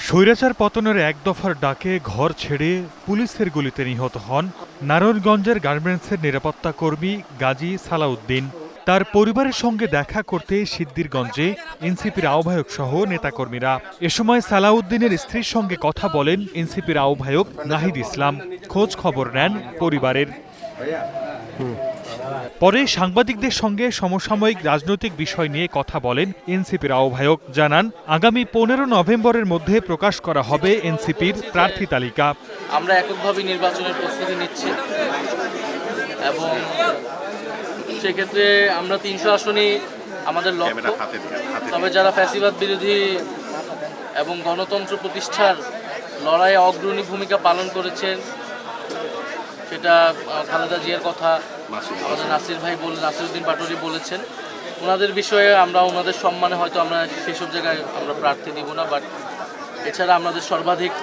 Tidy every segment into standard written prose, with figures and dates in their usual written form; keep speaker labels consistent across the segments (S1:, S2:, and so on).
S1: স্বৈরাচার পতনের এক দফার ডাকে ঘর ছেড়ে পুলিশের গুলিতে নিহত হন নারায়ণগঞ্জের গার্মেন্টসের নিরাপত্তা কর্মী গাজী সালাউদ্দিন। তার পরিবারের সঙ্গে দেখা করতে সিদ্দিরগঞ্জে এনসিপির আহ্বায়ক সহ নেতাকর্মীরা। এ সময় সালাউদ্দিনের স্ত্রীর সঙ্গে কথা বলেন এনসিপির আহ্বায়ক নাহিদ ইসলাম। খোঁজ খবর নেন পরিবারের। পরে সাংবাদিকদের সঙ্গে সমসাময়িক রাজনৈতিক বিষয় নিয়ে কথা বলেন এনসিপির আহ্বায়ক। জানান, আগামী 15 নভেম্বরের মধ্যে প্রকাশ করা হবে এনসিপির প্রার্থী তালিকা।
S2: আমরা এককভাবে নির্বাচনের প্রস্তুতি নিচ্ছি এবং সেক্ষেত্রে আমরা 300 আসনই আমাদের লক্ষ্য। তবে যারা ফ্যাসিবাদ বিরোধী এবং গণতন্ত্র প্রতিষ্ঠার লড়াইয়ে অগ্রণী ভূমিকা পালন করেছেন, সেটা খালেদা জিয়ার কথা আমাদের নাসিরউদ্দিন পাটোয়ারি বলেছেন। ওনাদের বিষয়ে আমরা ওনাদের সম্মানে হয়তো আমরা সেসব জায়গায় আমরা প্রার্থী দিব না, বাট এছাড়া আমাদের সর্বাধিক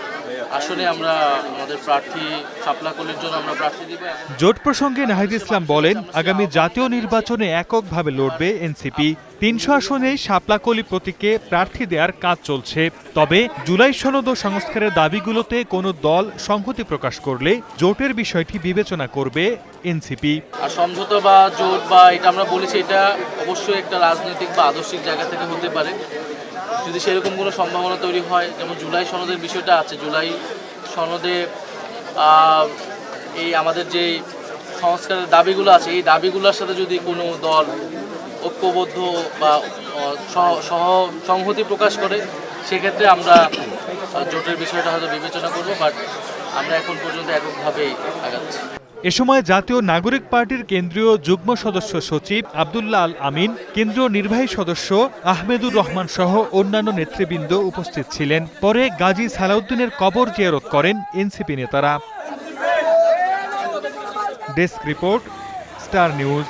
S2: আসলে আমরা আমাদের প্রার্থী শাপলাকলির জন্য আমরা প্রার্থী দিব।
S1: জোট প্রসঙ্গে নাহিদ ইসলাম বলেন, আগামী জাতীয় নির্বাচনে এককভাবে লড়বে এনসিপি। 300 আসনে শাপলাকলি প্রতীকে প্রার্থী দেওয়ার কাজ চলছে। তবে জুলাই সনদ ও সংস্কারের দাবিগুলোতে কোনো দল সংহতি প্রকাশ করলে জোটের বিষয়টি বিবেচনা করবে এনসিপি।
S2: আর সমঝোতা বা জোট বা এটা আমরা বলেছি, এটা অবশ্যই একটা রাজনৈতিক বা আদর্শিক জায়গা থেকে হতে পারে। যদি সেরকম কোনো সম্ভাবনা তৈরি হয়, যেমন জুলাই সনদের বিষয়টা আছে, জুলাই সনদে এই আমাদের যে সংস্কারের দাবিগুলো আছে, এই দাবিগুলোর সাথে যদি কোনো দল ঐক্যবদ্ধ বা সংহতি প্রকাশ করে, সেক্ষেত্রে আমরা জোটের বিষয়টা হয়তো বিবেচনা করব, বাট আমরা এখন পর্যন্ত এককভাবেই আগাচ্ছি।
S1: এ সময় জাতীয় নাগরিক পার্টির কেন্দ্রীয় যুগ্ম সদস্য সচিব আব্দুল্লাহ আল আমিন, কেন্দ্রীয় নির্বাহী সদস্য আহমেদুর রহমান সহ অন্যান্য নেতৃবৃন্দ উপস্থিত ছিলেন। পরে গাজী সালাউদ্দিনের কবর জিয়ারত করেন এনসিপি নেতারা। Desk report, star news.